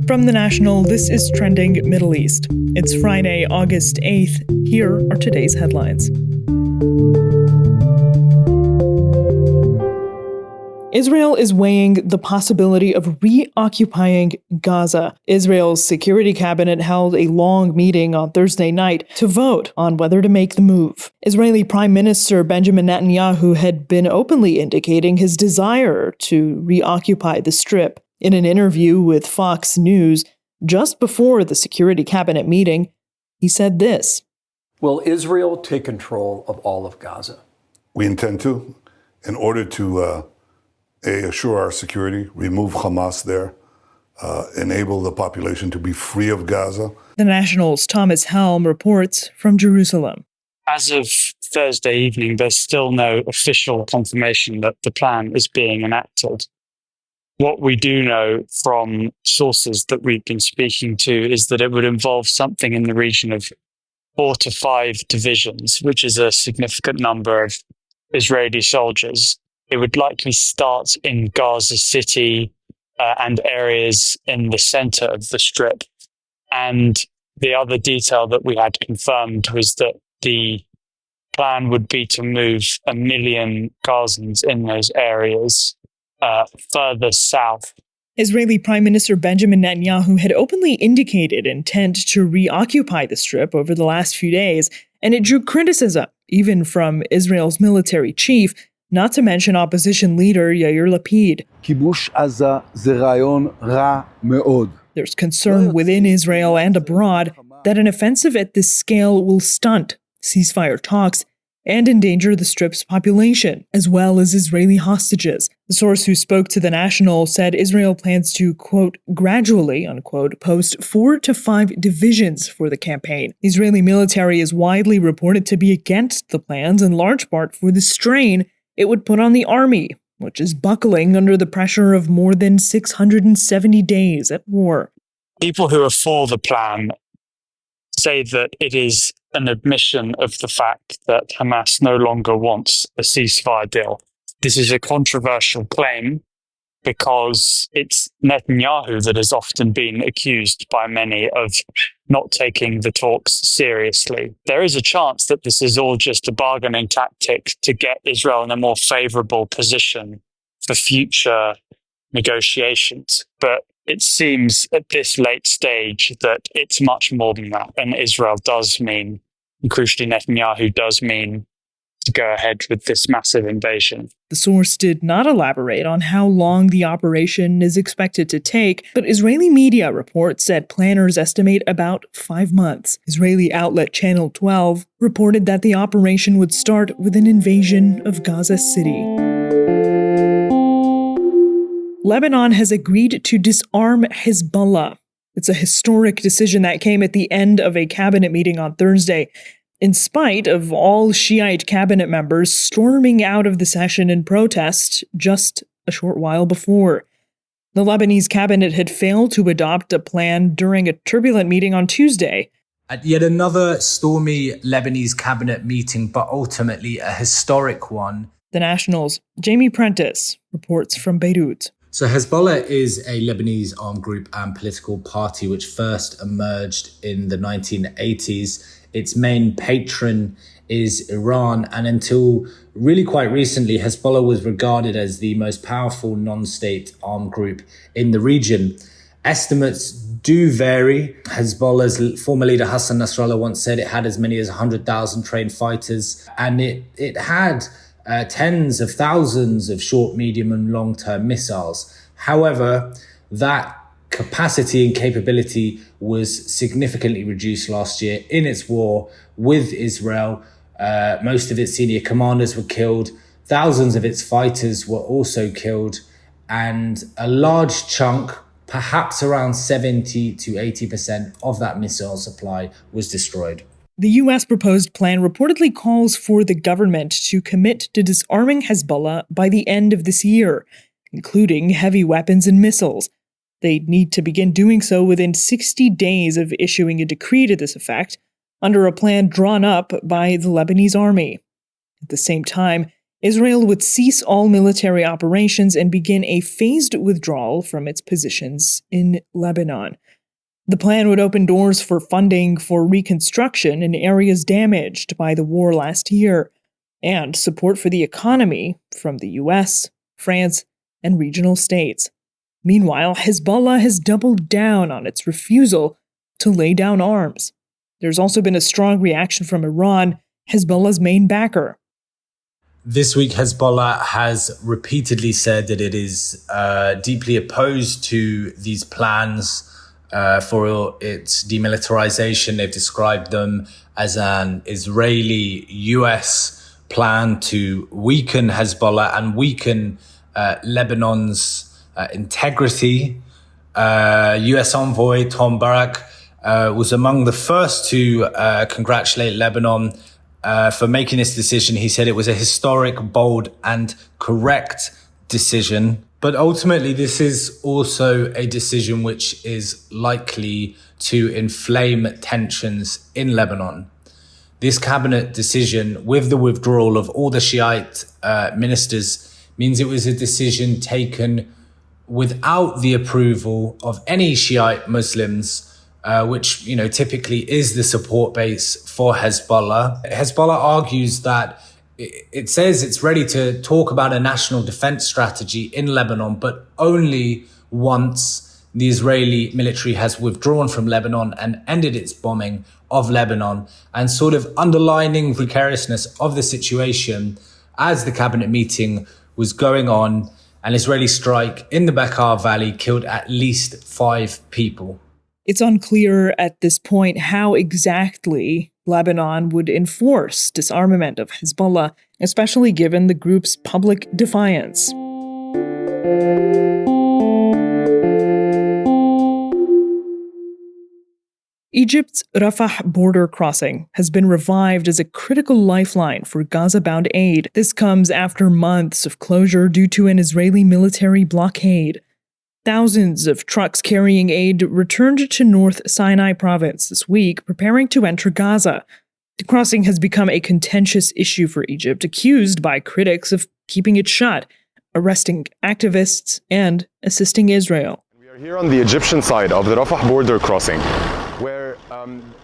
From The National, this is Trending Middle East. It's Friday, August 8th. Here are today's headlines. Israel is weighing the possibility of reoccupying Gaza. Israel's security cabinet held a long meeting on Thursday night to vote on whether to make the move. Israeli Prime Minister Benjamin Netanyahu had been openly indicating his desire to reoccupy the Strip. In an interview with Fox News just before the security cabinet meeting, he said this. Will Israel take control of all of Gaza? We intend to, in order to assure our security, remove Hamas there, enable the population to be free of Gaza. The National's Thomas Helm reports from Jerusalem. As of Thursday evening, there's still no official confirmation that the plan is being enacted. What we do know from sources that we've been speaking to is that it would involve something in the region of 4 to 5 divisions, which is a significant number of Israeli soldiers. It would likely start in Gaza City and areas in the center of the Strip. And the other detail that we had confirmed was that the plan would be to move 1 million Gazans in those areas further south. Israeli Prime Minister Benjamin Netanyahu had openly indicated intent to reoccupy the Strip over the last few days, and it drew criticism, even from Israel's military chief, not to mention opposition leader Yair Lapid. כיבוש עזה זה רעיון רע מאוד. There's concern within Israel and abroad that an offensive at this scale will stunt ceasefire talks and endanger the Strip's population, as well as Israeli hostages. The source who spoke to The National said Israel plans to, quote, gradually, unquote, post 4 to 5 divisions for the campaign. The Israeli military is widely reported to be against the plans, in large part for the strain it would put on the army, which is buckling under the pressure of more than 670 days at war. People who are for the plan say that it is an admission of the fact that Hamas no longer wants a ceasefire deal. This is a controversial claim because it's Netanyahu that has often been accused by many of not taking the talks seriously. There is a chance that this is all just a bargaining tactic to get Israel in a more favorable position for future negotiations. But it seems at this late stage that it's much more than that. And Israel does mean, and crucially Netanyahu does mean, to go ahead with this massive invasion. The source did not elaborate on how long the operation is expected to take, but Israeli media reports said planners estimate about 5 months. Israeli outlet Channel 12 reported that the operation would start with an invasion of Gaza City. Lebanon has agreed to disarm Hezbollah. It's a historic decision that came at the end of a cabinet meeting on Thursday, in spite of all Shiite cabinet members storming out of the session in protest just a short while before. The Lebanese cabinet had failed to adopt a plan during a turbulent meeting on Tuesday. At yet another stormy Lebanese cabinet meeting, but ultimately a historic one. The National's Jamie Prentis reports from Beirut. So Hezbollah is a Lebanese armed group and political party which first emerged in the 1980s. Its main patron is Iran, and until really quite recently, Hezbollah was regarded as the most powerful non-state armed group in the region. Estimates do vary. Hezbollah's former leader Hassan Nasrallah once said it had as many as 100,000 trained fighters, and it had tens of thousands of short, medium and long-term missiles. However, that capacity and capability was significantly reduced last year in its war with Israel. Most of its senior commanders were killed. Thousands of its fighters were also killed. And a large chunk, perhaps around 70 to 80% of that missile supply was destroyed. The U.S. proposed plan reportedly calls for the government to commit to disarming Hezbollah by the end of this year, including heavy weapons and missiles. They'd need to begin doing so within 60 days of issuing a decree to this effect, under a plan drawn up by the Lebanese army. At the same time, Israel would cease all military operations and begin a phased withdrawal from its positions in Lebanon. The plan would open doors for funding for reconstruction in areas damaged by the war last year, and support for the economy from the US, France, and regional states. Meanwhile, Hezbollah has doubled down on its refusal to lay down arms. There's also been a strong reaction from Iran, Hezbollah's main backer. This week, Hezbollah has repeatedly said that it is deeply opposed to these plans for its demilitarization. They've described them as an Israeli-US plan to weaken Hezbollah and weaken Lebanon's integrity. US envoy Tom Barak was among the first to congratulate Lebanon for making this decision. He said it was a historic, bold, and correct decision. But ultimately, this is also a decision which is likely to inflame tensions in Lebanon. This cabinet decision, with the withdrawal of all the Shiite ministers, means it was a decision taken without the approval of any Shiite Muslims, which, typically is the support base for Hezbollah. Hezbollah argues that it says it's ready to talk about a national defense strategy in Lebanon, but only once the Israeli military has withdrawn from Lebanon and ended its bombing of Lebanon, and sort of underlining the precariousness of the situation as the cabinet meeting was going on. An Israeli strike in the Bekaa Valley killed at least 5 people. It's unclear at this point how exactly Lebanon would enforce disarmament of Hezbollah, especially given the group's public defiance. Egypt's Rafah border crossing has been revived as a critical lifeline for Gaza-bound aid. This comes after months of closure due to an Israeli military blockade. Thousands of trucks carrying aid returned to North Sinai province this week, preparing to enter Gaza. The crossing has become a contentious issue for Egypt, accused by critics of keeping it shut, arresting activists, and assisting Israel. We are here on the Egyptian side of the Rafah border crossing, where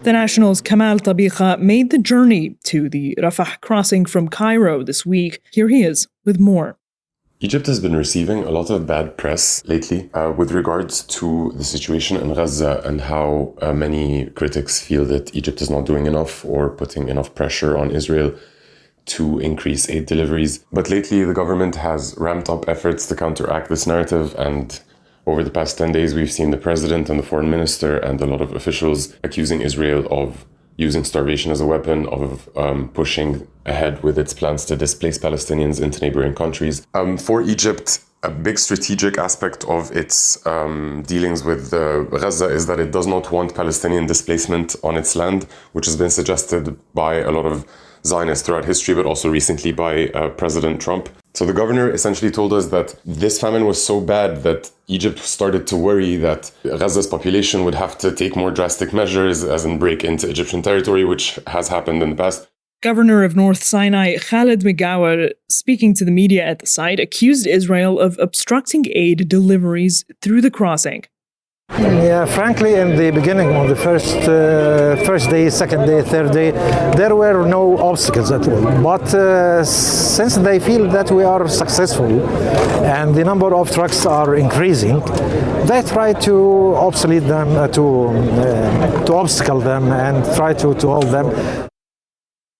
the National's Kamal Tabikha made the journey to the Rafah crossing from Cairo this week. Here he is with more. Egypt has been receiving a lot of bad press lately with regards to the situation in Gaza and how many critics feel that Egypt is not doing enough or putting enough pressure on Israel to increase aid deliveries. But lately, the government has ramped up efforts to counteract this narrative, and over the past 10 days, we've seen the president and the foreign minister and a lot of officials accusing Israel of using starvation as a weapon, of pushing ahead with its plans to displace Palestinians into neighboring countries. For Egypt, a big strategic aspect of its dealings with Gaza is that it does not want Palestinian displacement on its land, which has been suggested by a lot of Zionists throughout history, but also recently by President Trump. So the governor essentially told us that this famine was so bad that Egypt started to worry that Gaza's population would have to take more drastic measures, as in break into Egyptian territory, which has happened in the past. Governor of North Sinai, Khaled Migawar, speaking to the media at the site, accused Israel of obstructing aid deliveries through the crossing. Yeah, frankly, in the beginning, on the first day, second day, third day, there were no obstacles at all. But since they feel that we are successful and the number of trucks are increasing, they try to obsolete them, to obstacle them, and try to hold them.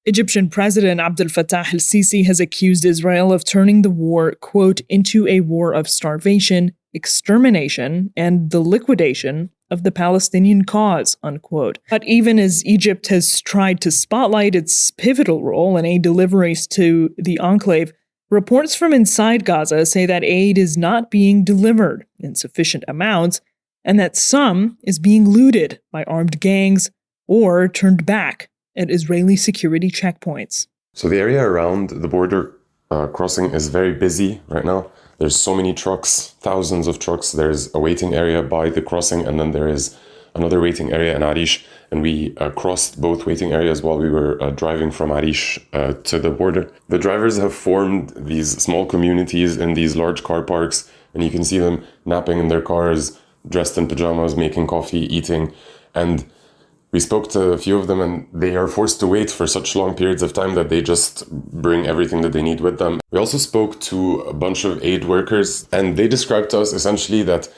Egyptian President Abdel Fattah el-Sisi has accused Israel of turning the war, quote, into a war of starvation, extermination, and the liquidation of the Palestinian cause, unquote. But even as Egypt has tried to spotlight its pivotal role in aid deliveries to the enclave, reports from inside Gaza say that aid is not being delivered in sufficient amounts, and that some is being looted by armed gangs or turned back at Israeli security checkpoints. So the area around the border crossing is very busy right now. There's so many trucks, thousands of trucks. There's a waiting area by the crossing, and then there is another waiting area in Arish. and we crossed both waiting areas while we were driving from Arish to the border. The drivers have formed these small communities in these large car parks, and you can see them napping in their cars, dressed in pajamas, making coffee, eating. And we spoke to a few of them, and they are forced to wait for such long periods of time that they just bring everything that they need with them. We also spoke to a bunch of aid workers, and they described to us essentially that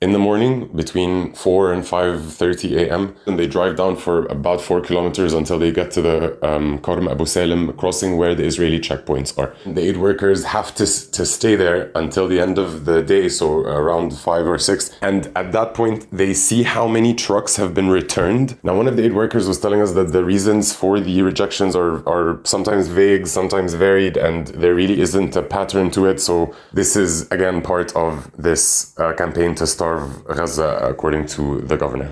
in the morning between 4 and 5:30 a.m. and they drive down for about 4 kilometers until they get to the Karm Abu Salim crossing where the Israeli checkpoints are. The aid workers have to stay there until the end of the day, so around 5 or 6. And at that point, they see how many trucks have been returned. Now, one of the aid workers was telling us that the reasons for the rejections are sometimes vague, sometimes varied, and there really isn't a pattern to it. So this is, again, part of this campaign to starve Gaza, according to the governor.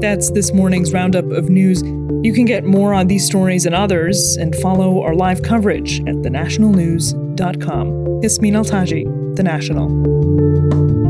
That's this morning's roundup of news. You can get more on these stories and others and follow our live coverage at thenationalnews.com. Yasmin Al-Taji, The National.